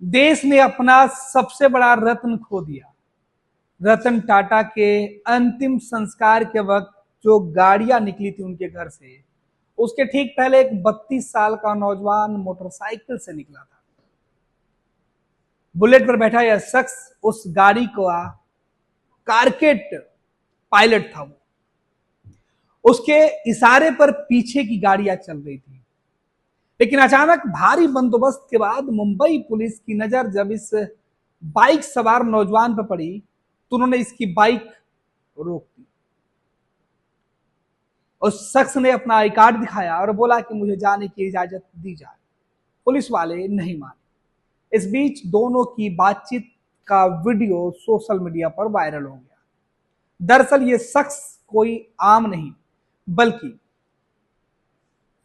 देश ने अपना सबसे बड़ा रत्न खो दिया। रतन टाटा के अंतिम संस्कार के वक्त जो गाड़ियां निकली थी उनके घर से, उसके ठीक पहले एक 32 साल का नौजवान मोटरसाइकिल से निकला था। बुलेट पर बैठा यह शख्स उस गाड़ी का कारकेट पायलट था। वो उसके इशारे पर पीछे की गाड़ियां चल रही थी, लेकिन अचानक भारी बंदोबस्त के बाद मुंबई पुलिस की नजर जब इस बाइक सवार नौजवान पर पड़ी तो उन्होंने इसकी बाइक रोक दी। उस शख्स ने अपना आई कार्ड दिखाया और बोला कि मुझे जाने की इजाजत दी जाए। पुलिस वाले नहीं माने। इस बीच दोनों की बातचीत का वीडियो सोशल मीडिया पर वायरल हो गया। दरअसल ये शख्स कोई आम नहीं बल्कि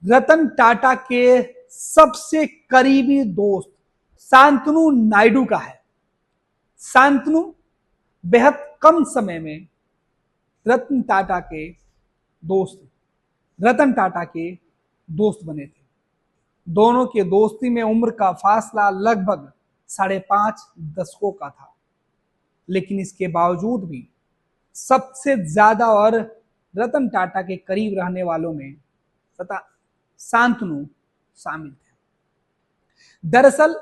रतन टाटा के सबसे करीबी दोस्त शांतनु नायडू का है। शांतनु बेहद कम समय में रतन टाटा के दोस्त बने थे। दोनों के दोस्ती में उम्र का फासला लगभग 5.5 दशकों का था, लेकिन इसके बावजूद भी सबसे ज्यादा और रतन टाटा के करीब रहने वालों में शांतनु शामिल थे। दरअसल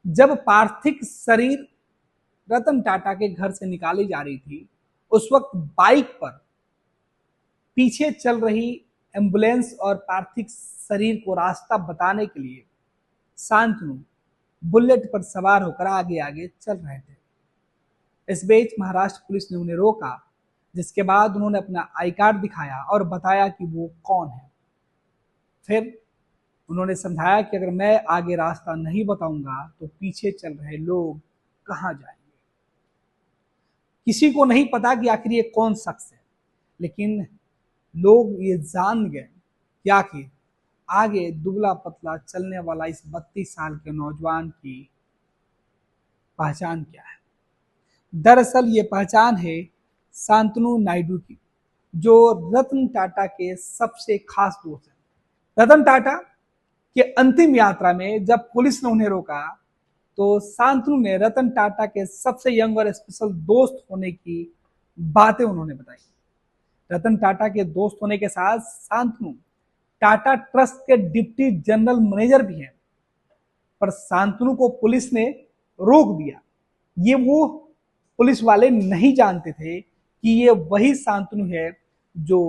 जब पार्थिव शरीर रतन टाटा के घर से निकाली जा रही थी, उस वक्त बाइक पर पीछे चल रही एम्बुलेंस और पार्थिव शरीर को रास्ता बताने के लिए शांतनु बुलेट पर सवार होकर आगे आगे चल रहे थे। इस बीच महाराष्ट्र पुलिस ने उन्हें रोका, जिसके बाद उन्होंने अपना आई कार्ड दिखाया और बताया कि वो कौन है। फिर उन्होंने समझाया कि अगर मैं आगे रास्ता नहीं बताऊंगा तो पीछे चल रहे लोग कहां जाएंगे। किसी को नहीं पता कि आखिर ये कौन शख्स है, लेकिन लोग ये जान गए कि आखिर आगे दुबला पतला चलने वाला इस 32 साल के नौजवान की पहचान क्या है। दरअसल ये पहचान है शांतनु नायडू की, जो रतन टाटा के सबसे खास दोस्त हैं। रतन टाटा के अंतिम यात्रा में जब पुलिस ने उन्हें रोका तो शांतनु ने रतन टाटा के सबसे यंग और स्पेशल दोस्त होने की बातें उन्होंने बताई। रतन टाटा के दोस्त होने के साथ शांतनु टाटा ट्रस्ट के डिप्टी जनरल मैनेजर भी हैं, पर शांतनु को पुलिस ने रोक दिया। ये वो पुलिस वाले नहीं जानते थे कि ये वही शांतनु है जो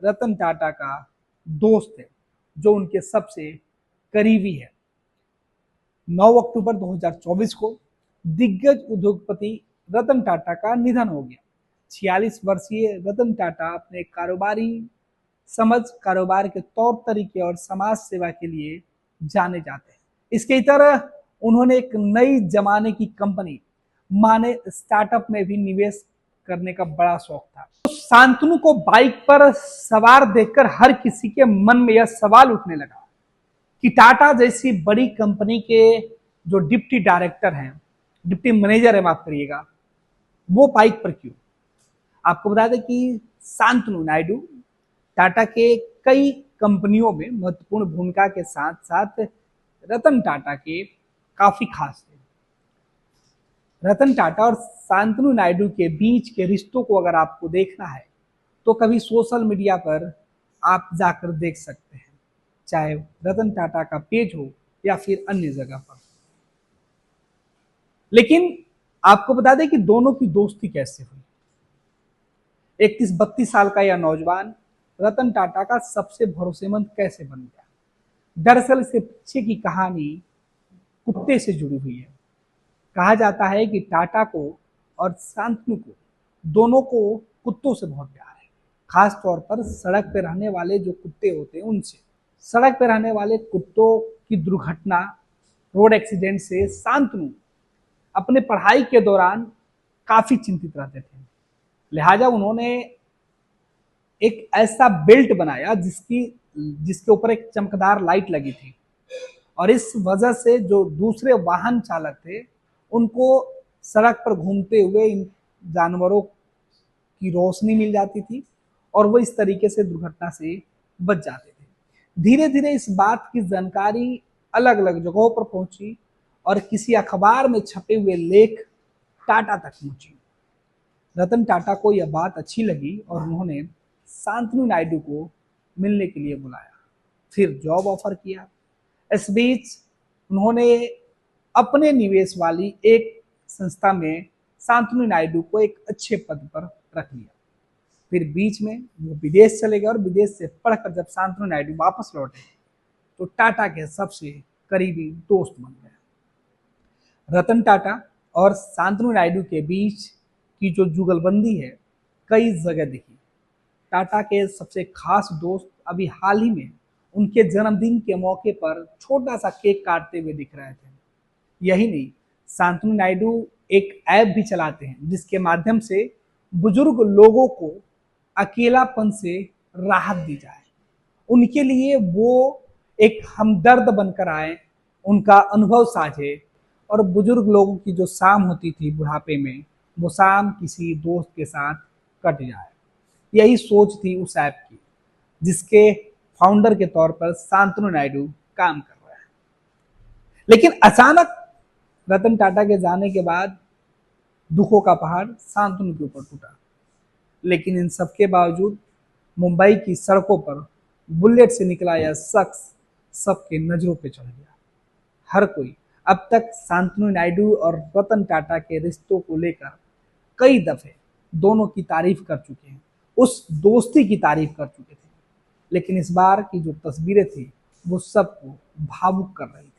रतन टाटा का दोस्त है, जो उनके सबसे करीबी है। 9 अक्टूबर 2024 को दिग्गज उद्योगपति रतन टाटा का निधन हो गया। 46 वर्षीय रतन टाटा अपने कारोबारी समझ, कारोबार के तौर तरीके और समाज सेवा के लिए जाने जाते हैं। इसके तरह उन्होंने एक नई जमाने की कंपनी माने स्टार्टअप में भी निवेश करने का बड़ा शौक था। तो शांतनु को बाइक पर सवार देखकर हर किसी के मन में यह सवाल उठने लगा कि टाटा जैसी बड़ी कंपनी के जो डिप्टी डायरेक्टर हैं, डिप्टी मैनेजर है, माफ करिएगा, वो बाइक पर क्यों। आपको बता दें कि शांतनु नायडू टाटा के कई कंपनियों में महत्वपूर्ण भूमिका के साथ साथ रतन टाटा के काफी खास थे। रतन टाटा और शांतनु नायडू के बीच के रिश्तों को अगर आपको देखना है तो कभी सोशल मीडिया पर आप जाकर देख सकते हैं, चाहे रतन टाटा का पेज हो या फिर अन्य जगह पर। लेकिन आपको बता दें कि दोनों की दोस्ती कैसे हुई। 31-32 साल का यह नौजवान रतन टाटा का सबसे भरोसेमंद कैसे बन गया। दरअसल इसके पीछे की कहानी कुत्ते से जुड़ी हुई है। कहा जाता है कि टाटा को और शांतनु को दोनों को कुत्तों से बहुत प्यार है, खास तौर पर सड़क पर रहने वाले जो कुत्ते होते हैं उनसे। सड़क पर रहने वाले कुत्तों की दुर्घटना, रोड एक्सीडेंट से शांतनु अपने पढ़ाई के दौरान काफी चिंतित रहते थे। लिहाजा उन्होंने एक ऐसा बेल्ट बनाया जिसके ऊपर एक चमकदार लाइट लगी थी, और इस वजह से जो दूसरे वाहन चालक थे उनको सड़क पर घूमते हुए इन जानवरों की रोशनी मिल जाती थी और वो इस तरीके से दुर्घटना से बच जाते थे। धीरे धीरे इस बात की जानकारी अलग अलग जगहों पर पहुंची और किसी अखबार में छपे हुए लेख टाटा तक पहुंची। रतन टाटा को यह बात अच्छी लगी और उन्होंने शांतनु नायडू को मिलने के लिए बुलाया, फिर जॉब ऑफर किया। इस बीच उन्होंने अपने निवेश वाली एक संस्था में शांतनु नायडू को एक अच्छे पद पर रख लिया। फिर बीच में वो विदेश चले गए और विदेश से पढ़कर जब शांतनु नायडू वापस लौटे तो टाटा के सबसे करीबी दोस्त बन गए। रतन टाटा और शांतनु नायडू के बीच की जो जुगलबंदी है कई जगह दिखी। टाटा के सबसे खास दोस्त अभी हाल ही में उनके जन्मदिन के मौके पर छोटा सा केक काटते हुए दिख रहे थे। यही नहीं, शांतनु नायडू एक ऐप भी चलाते हैं जिसके माध्यम से बुजुर्ग लोगों को अकेलापन से राहत दी जाए, उनके लिए वो एक हमदर्द बनकर आए, उनका अनुभव साझे और बुजुर्ग लोगों की जो शाम होती थी बुढ़ापे में वो शाम किसी दोस्त के साथ कट जाए। यही सोच थी उस ऐप की जिसके फाउंडर के तौर पर शांतनु नायडू काम कर रहे हैं। लेकिन अचानक रतन टाटा के जाने के बाद दुखों का पहाड़ शांतनु के ऊपर टूटा। लेकिन इन सबके बावजूद मुंबई की सड़कों पर बुलेट से निकला यह शख्स सबके नजरों पे चढ़ गया। हर कोई अब तक शांतनु नायडू और रतन टाटा के रिश्तों को लेकर कई दफे दोनों की तारीफ कर चुके हैं, उस दोस्ती की तारीफ कर चुके थे। लेकिन इस बार की जो तस्वीरें थी वो सबको भावुक कर रही थी।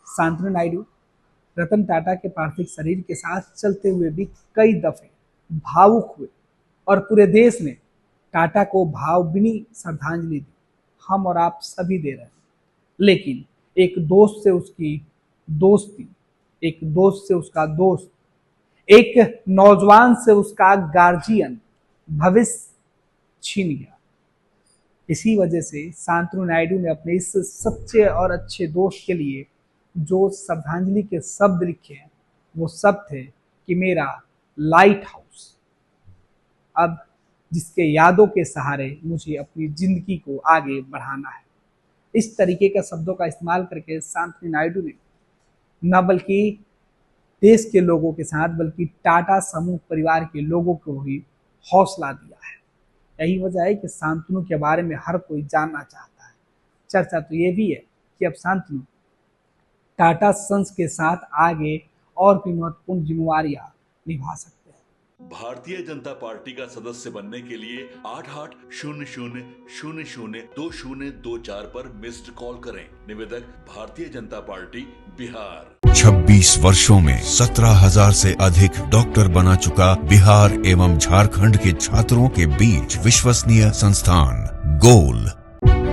शांतनु नायडू रतन टाटा के पार्थिव शरीर के साथ चलते हुए भी कई दफे भावुक हुए और पूरे देश ने टाटा को भावभीनी श्रद्धांजलि दी। हम और आप सभी दे रहे हैं। लेकिन एक दोस्त से उसकी दोस्ती, एक दोस्त से उसका दोस्त, एक नौजवान से उसका गार्जियन भविष्य छीन गया। इसी वजह से शांतनु नायडू ने अपने इस सच्चे और अच्छे दोस्त के लिए जो श्रद्धांजलि के शब्द लिखे हैं वो सब थे कि मेरा लाइट हाउस, अब जिसके यादों के सहारे मुझे अपनी जिंदगी को आगे बढ़ाना है। इस तरीके के शब्दों का इस्तेमाल करके शांतनु नायडू ने न बल्कि देश के लोगों के साथ बल्कि टाटा समूह परिवार के लोगों को भी हौसला दिया है। यही वजह है कि शांतनु के बारे में हर कोई जानना चाहता है। चर्चा तो ये भी है कि अब शांतनु टाटा सन्स के साथ आगे और भी महत्वपूर्ण जिम्मेवारियां निभा सकते हैं। भारतीय जनता पार्टी का सदस्य बनने के लिए 8800002024 पर मिस्ड कॉल करें। निवेदक भारतीय जनता पार्टी बिहार। 26 वर्षों में 17,000 से अधिक डॉक्टर बना चुका बिहार एवं झारखंड के छात्रों के बीच विश्वसनीय संस्थान गोल।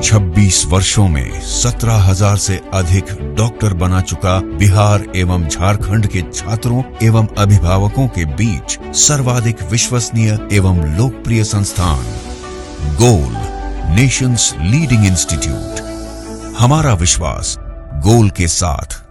26 वर्षों में 17,000 से अधिक डॉक्टर बना चुका बिहार एवं झारखंड के छात्रों एवं अभिभावकों के बीच सर्वाधिक विश्वसनीय एवं लोकप्रिय संस्थान गोल, नेशंस लीडिंग इंस्टीट्यूट। हमारा विश्वास गोल के साथ।